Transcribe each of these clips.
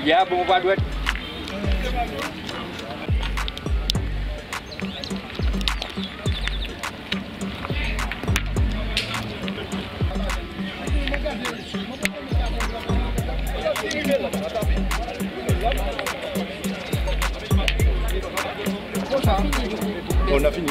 Dạ, bung qua duit. On a fini.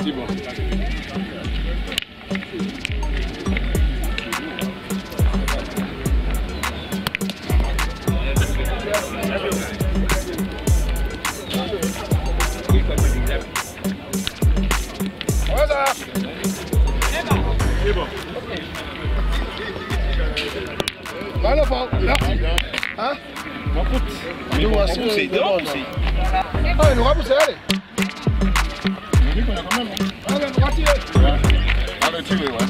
C'est bon. C'est bon. Voilà, bon, là. Hein? On pousse. Mais on va pousser. Ah, on va pousser, allez. On dit qu'on a quand même. Allez, on va tirer. Allez, tirer, ouais.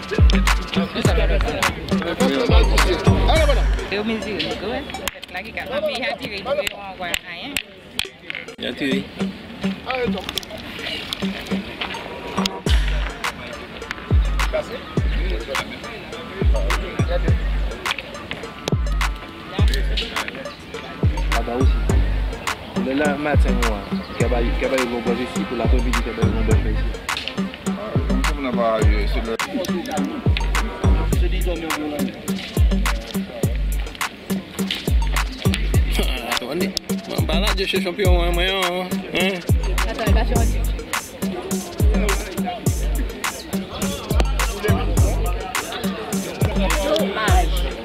Allez, voilà. Nếu mình giữ được cơ ấy, là cái cả ba mươi hai chỉ cái ngoài này ấy. Dạ tươi. Allez, donc. Cassé. Là-bas aussi. Le matin, il y a un bon bois ici, pour l'après-midi, il y a un bon bois ici. Comme on n'a pas eu, c'est le... Je dis ton nom là. Attendez, là, je suis champion, hein. Attends, là, je suis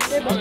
c'est bon.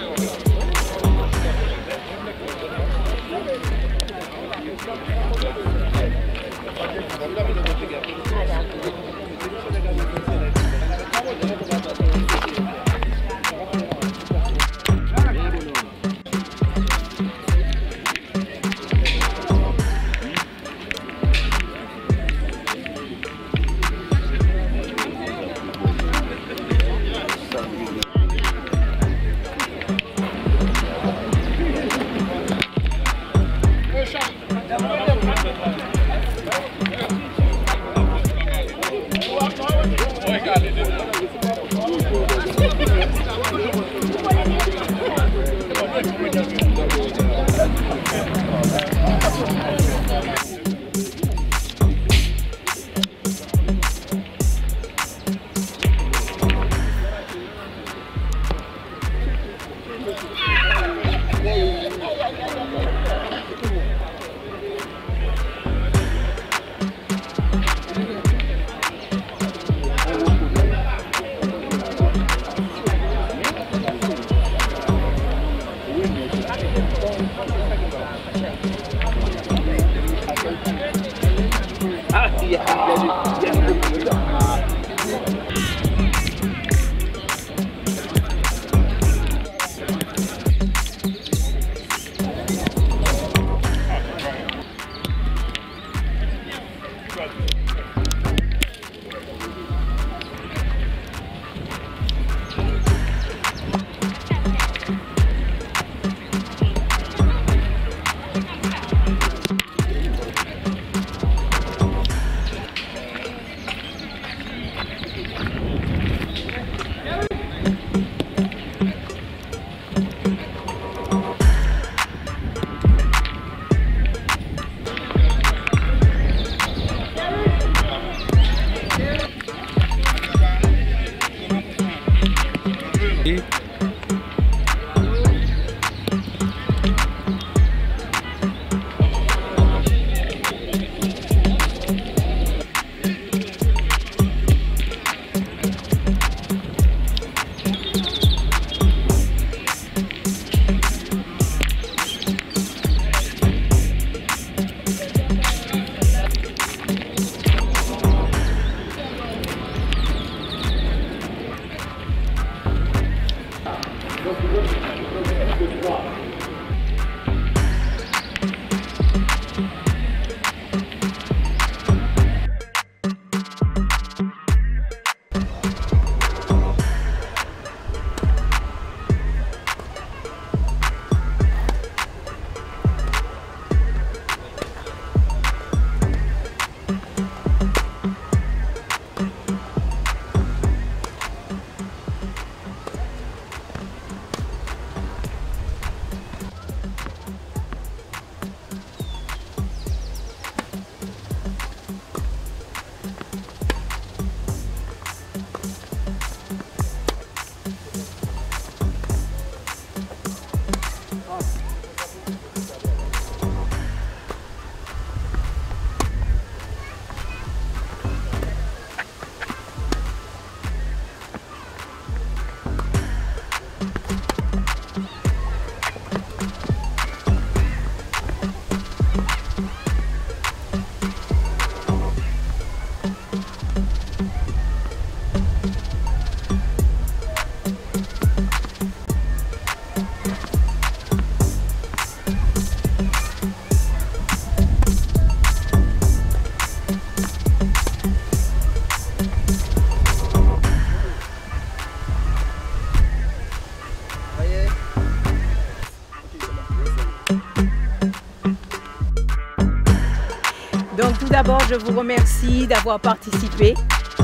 Donc tout d'abord, je vous remercie d'avoir participé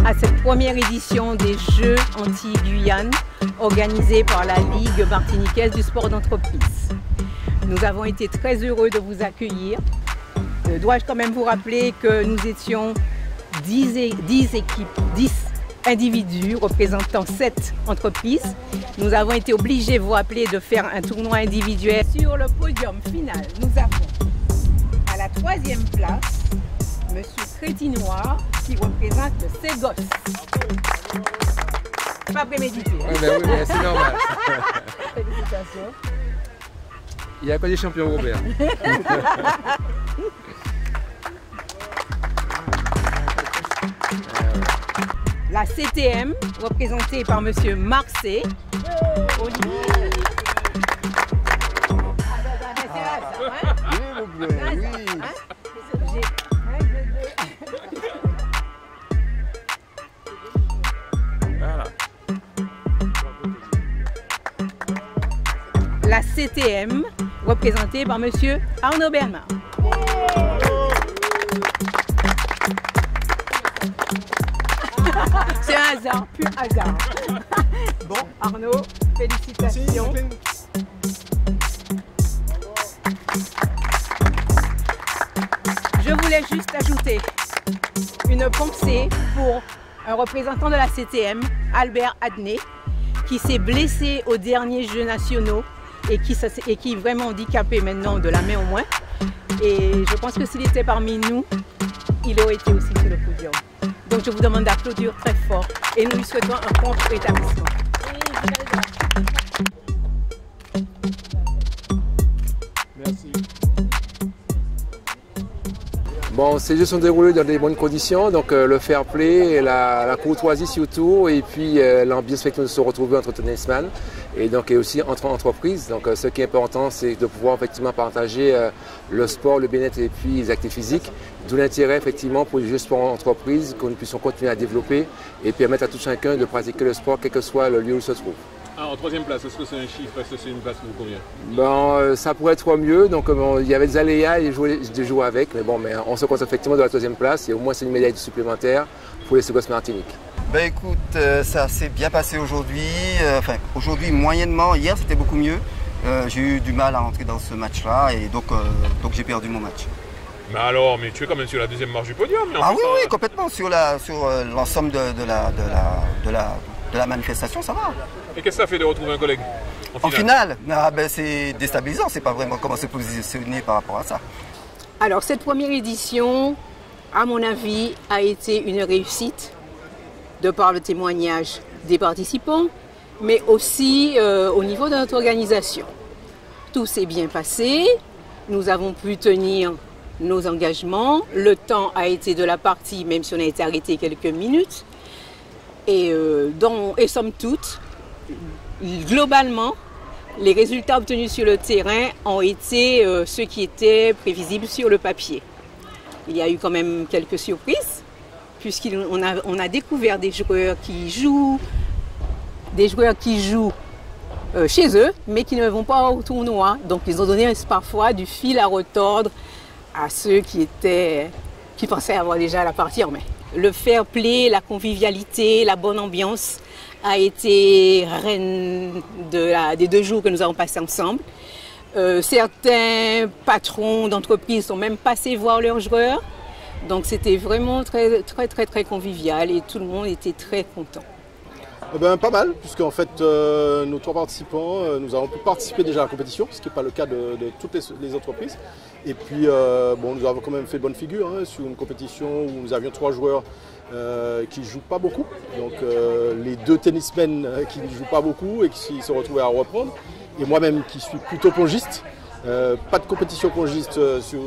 à cette première édition des Jeux Antilles-Guyane organisés par la Ligue martiniquaise du sport d'entreprise. Nous avons été très heureux de vous accueillir. Dois-je quand même vous rappeler que nous étions 10 équipes, 10 individus représentant 7 entreprises. Nous avons été obligés, vous rappeler, de faire un tournoi individuel. Sur le podium final, nous avons à la 3e place Monsieur Crétinoir qui représente le Ségos. Pas prémédité. Hein? Oui, mais c'est normal. Félicitations. Il n'y a pas des champions Robert. La CTM, représentée par Monsieur Marcet. La CTM, représentée par Monsieur Arnaud Bernard. C'est un hasard, pur hasard. Bon, Arnaud, félicitations. Je voulais juste ajouter une pensée pour un représentant de la CTM, Albert Adnet, qui s'est blessé aux derniers Jeux nationaux et qui est vraiment handicapé maintenant de la main au moins. Et je pense que s'il était parmi nous, il aurait été aussi sur le podium. Donc je vous demande d'applaudir très fort et nous lui souhaitons un prompt rétablissement. Merci. Bon, ces jeux sont déroulés dans des bonnes conditions, donc le fair play, la courtoisie surtout, et puis l'ambiance fait que nous nous sommes retrouvés entre tennisman et donc et aussi entre entreprises. Donc ce qui est important, c'est de pouvoir effectivement partager le sport, le bien-être et puis les activités physiques. D'où l'intérêt effectivement pour les jeux sport en entreprise, que nous puissions continuer à développer et permettre à tout chacun de pratiquer le sport, quel que soit le lieu où il se trouve. Ah, en 3e place, est-ce que c'est un chiffre, est-ce que c'est une place qui vous convient? Ben, ça pourrait être mieux, donc bon, il y avait des aléas et de jouer avec, mais bon, mais on se compte effectivement de la 3e place et au moins c'est une médaille supplémentaire pour les Ségos Martinique. Ben écoute, ça s'est bien passé aujourd'hui, enfin aujourd'hui moyennement, hier c'était beaucoup mieux. J'ai eu du mal à entrer dans ce match-là et donc j'ai perdu mon match. Mais alors, mais tu es quand même sur la 2e marche du podium. Ah oui, oui, complètement, sur l'ensemble de la manifestation, ça va. Et qu'est-ce que ça fait de retrouver un collègue en finale? Ah ben, c'est déstabilisant, c'est pas vraiment comment se positionner par rapport à ça. Alors cette première édition, à mon avis, a été une réussite de par le témoignage des participants, mais aussi au niveau de notre organisation. Tout s'est bien passé, nous avons pu tenir nos engagements, le temps a été de la partie, même si on a été arrêté quelques minutes, et somme toute, globalement, les résultats obtenus sur le terrain ont été ceux qui étaient prévisibles sur le papier. Il y a eu quand même quelques surprises, puisqu'on a découvert des joueurs qui jouent chez eux, mais qui ne vont pas au tournoi. Donc ils ont donné parfois du fil à retordre à ceux qui pensaient avoir déjà la partie en main. Le fair play, la convivialité, la bonne ambiance a été reine des 2 jours que nous avons passés ensemble. Certains patrons d'entreprises sont même passés voir leurs joueurs. Donc c'était vraiment très convivial et tout le monde était très content. Pas mal, puisque en fait nos 3 participants, nous avons pu participer déjà à la compétition, ce qui n'est pas le cas de toutes les entreprises. Et puis nous avons quand même fait bonne figure sur une compétition où nous avions 3 joueurs qui ne jouent pas beaucoup. Donc les 2 tennismen qui ne jouent pas beaucoup et qui se retrouvaient à reprendre. Et moi-même qui suis plutôt pongiste. Pas de compétition pongiste sur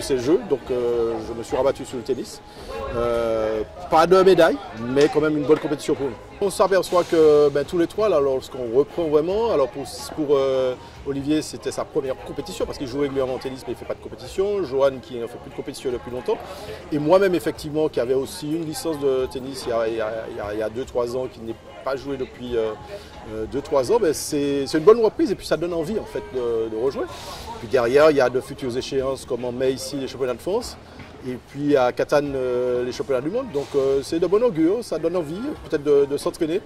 ces jeux, donc je me suis rabattu sur le tennis. Pas de médaille, mais quand même une bonne compétition pour nous. On s'aperçoit que tous les 3, là, lorsqu'on reprend vraiment, alors pour Olivier c'était sa première compétition parce qu'il joue régulièrement au tennis mais il ne fait pas de compétition. Johan qui ne fait plus de compétition depuis longtemps. Et moi-même effectivement qui avait aussi une licence de tennis il y a 2-3 ans qui n'est pas joué depuis 2-3 ans, c'est une bonne reprise et puis ça donne envie en fait de rejouer. Puis derrière il y a de futures échéances comme en mai ici les championnats de France et puis à Catane les championnats du monde. Donc c'est de bon augure, ça donne envie peut-être de s'entraîner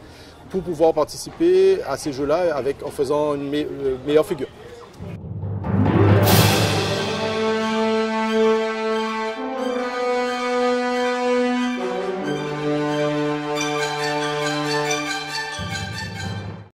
pour pouvoir participer à ces jeux-là en faisant une meilleure figure.